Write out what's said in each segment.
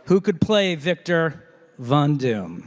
Who could play Victor Von Doom?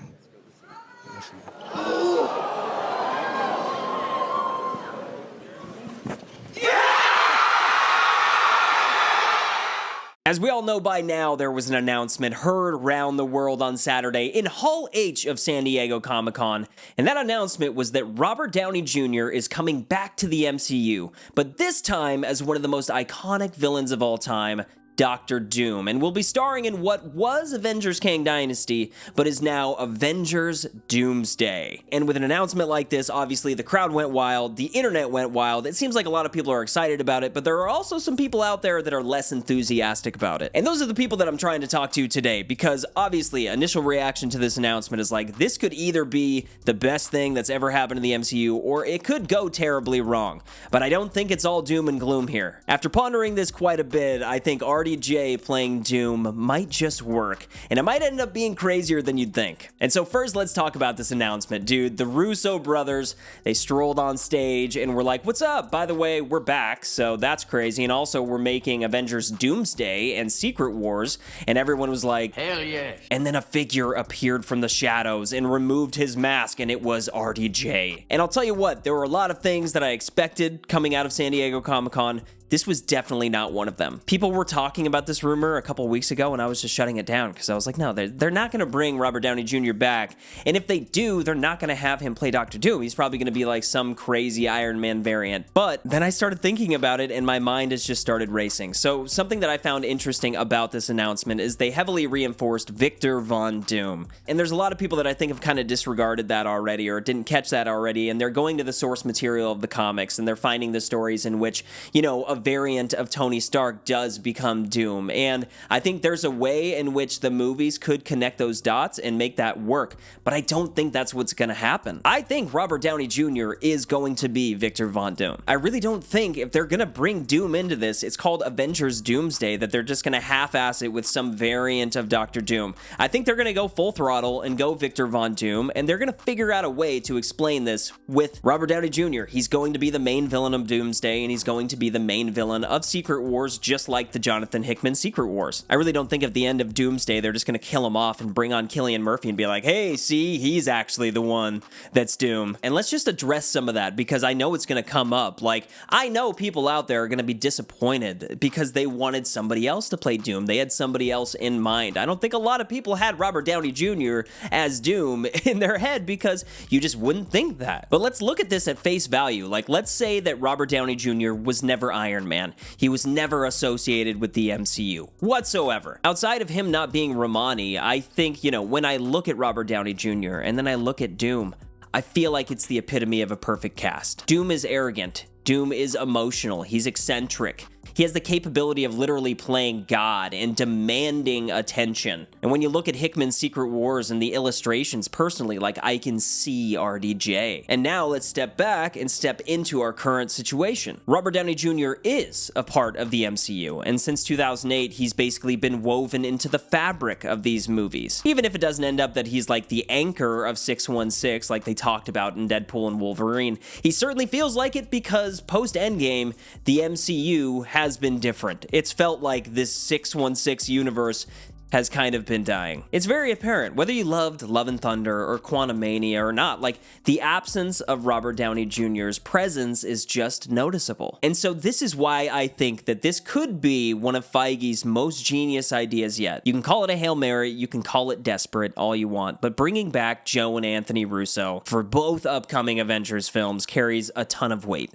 As we all know by now, there was an announcement heard around the world on Saturday in Hall H of San Diego Comic-Con, and that announcement was that Robert Downey Jr. is coming back to the MCU, but this time as one of the most iconic villains of all time, Dr. Doom, and will be starring in what was Avengers Kang Dynasty, but is now Avengers Doomsday. And with an announcement like this, obviously the crowd went wild, the internet went wild, it seems like a lot of people are excited about it, but there are also some people out there that are less enthusiastic about it. And those are the people that I'm trying to talk to today, because obviously initial reaction to this announcement is like, this could either be the best thing that's ever happened in the MCU, or it could go terribly wrong. But I don't think it's all doom and gloom here. After pondering this quite a bit, I think RDJ playing Doom might just work, and it might end up being crazier than you'd think. And so first, let's talk about this announcement. Dude, the Russo brothers, they strolled on stage and were like, what's up? By the way, we're back, so that's crazy. And also, we're making Avengers Doomsday and Secret Wars, and everyone was like, hell yeah. And then a figure appeared from the shadows and removed his mask, and it was RDJ. And I'll tell you what, there were a lot of things that I expected coming out of San Diego Comic-Con. This was definitely not one of them. People were talking about this rumor a couple weeks ago, and I was just shutting it down because I was like, no, they're not going to bring Robert Downey Jr. back. And if they do, they're not going to have him play Dr. Doom. He's probably going to be like some crazy Iron Man variant. But then I started thinking about it, and my mind has just started racing. So something that I found interesting about this announcement is they heavily reinforced Victor Von Doom. And there's a lot of people that I think have kind of disregarded that already or didn't catch that already, and they're going to the source material of the comics, and they're finding the stories in which, you know, a variant of Tony Stark does become Doom. And I think there's a way in which the movies could connect those dots and make that work, but I don't think that's what's going to happen. I think Robert Downey Jr. is going to be Victor Von Doom. I really don't think if they're going to bring Doom into this, it's called Avengers Doomsday, that they're just going to half-ass it with some variant of Dr. Doom. I think they're going to go full throttle and go Victor Von Doom, and they're going to figure out a way to explain this with Robert Downey Jr. He's going to be the main villain of Doomsday, and he's going to be the main villain of Secret Wars, just like the Jonathan Hickman Secret Wars. I really don't think at the end of Doomsday, they're just going to kill him off and bring on Cillian Murphy and be like, hey, see, he's actually the one that's Doom. And let's just address some of that, because I know it's going to come up. Like, I know people out there are going to be disappointed because they wanted somebody else to play Doom. They had somebody else in mind. I don't think a lot of people had Robert Downey Jr. as Doom in their head, because you just wouldn't think that. But let's look at this at face value. Like, let's say that Robert Downey Jr. was never Iron Man. He was never associated with the MCU whatsoever. Outside of him not being Romani, I think, you know, when I look at Robert Downey Jr. and then I look at Doom, I feel like it's the epitome of a perfect cast. Doom is arrogant. Doom is emotional. He's eccentric. He has the capability of literally playing God and demanding attention. And when you look at Hickman's Secret Wars and the illustrations, personally, like, I can see RDJ. And now let's step back and step into our current situation. Robert Downey Jr. is a part of the MCU, and since 2008, he's basically been woven into the fabric of these movies. Even if it doesn't end up that he's like the anchor of 616, like they talked about in Deadpool and Wolverine, he certainly feels like it, because post-Endgame, the MCU has been different. It's felt like this 616 universe has kind of been dying. It's very apparent, whether you loved Love and Thunder or Quantumania or not, like, the absence of Robert Downey Jr.'s presence is just noticeable. And so this is why I think that this could be one of Feige's most genius ideas yet. You can call it a Hail Mary, you can call it desperate, all you want, but bringing back Joe and Anthony Russo for both upcoming Avengers films carries a ton of weight.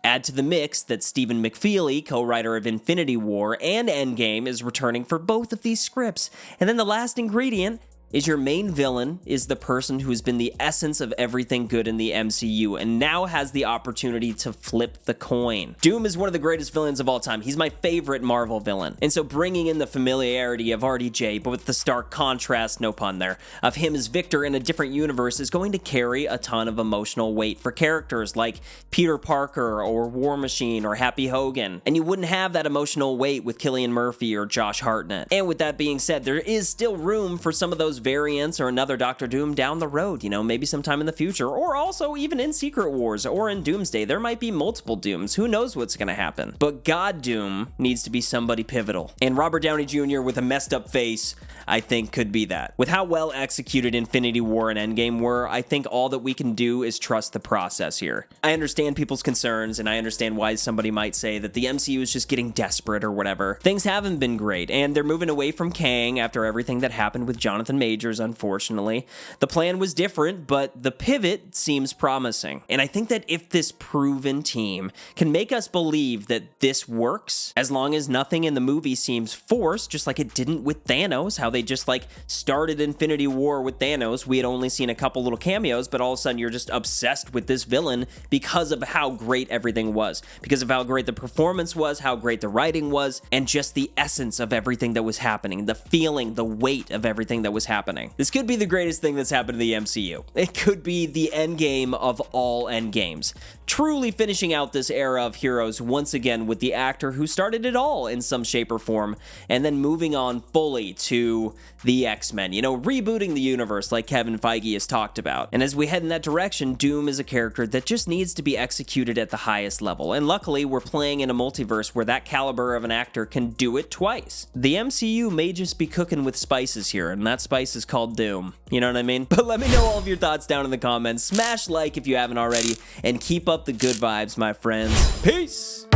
Add to the mix that Stephen McFeely, co-writer of Infinity War and Endgame, is returning for both of these scripts. And then the last ingredient is your main villain is the person who has been the essence of everything good in the MCU and now has the opportunity to flip the coin. Doom is one of the greatest villains of all time. He's my favorite Marvel villain. And so bringing in the familiarity of RDJ, but with the stark contrast, no pun there, of him as Victor in a different universe is going to carry a ton of emotional weight for characters like Peter Parker or War Machine or Happy Hogan. And you wouldn't have that emotional weight with Cillian Murphy or Josh Hartnett. And with that being said, there is still room for some of those variants or another Doctor Doom down the road, maybe sometime in the future, or also even in Secret Wars or in Doomsday. There might be multiple Dooms. Who knows what's going to happen? But God Doom needs to be somebody pivotal. And Robert Downey Jr. with a messed up face, I think, could be that. With how well executed Infinity War and Endgame were, I think all that we can do is trust the process here. I understand people's concerns, and I understand why somebody might say that the MCU is just getting desperate or whatever. Things haven't been great, and they're moving away from Kang after everything that happened with Jonathan Majors, unfortunately. The plan was different, but the pivot seems promising. And I think that if this proven team can make us believe that this works, as long as nothing in the movie seems forced, just like it didn't with Thanos, how they just started Infinity War with Thanos. We had only seen a couple little cameos, but all of a sudden you're just obsessed with this villain because of how great everything was, because of how great the performance was, how great the writing was, and just the essence of everything that was happening, the feeling, the weight of everything that was happening. This could be the greatest thing that's happened to the MCU. It could be the endgame of all endgames, truly finishing out this era of heroes once again with the actor who started it all in some shape or form, and then moving on fully to the X-Men, rebooting the universe like Kevin Feige has talked about. And as we head in that direction, Doom is a character that just needs to be executed at the highest level, and luckily we're playing in a multiverse where that caliber of an actor can do it twice. The MCU may just be cooking with spices here, and that spice is called Doom. You know what I mean? But let me know all of your thoughts down in the comments. Smash like if you haven't already, and keep up the good vibes, my friends. Peace!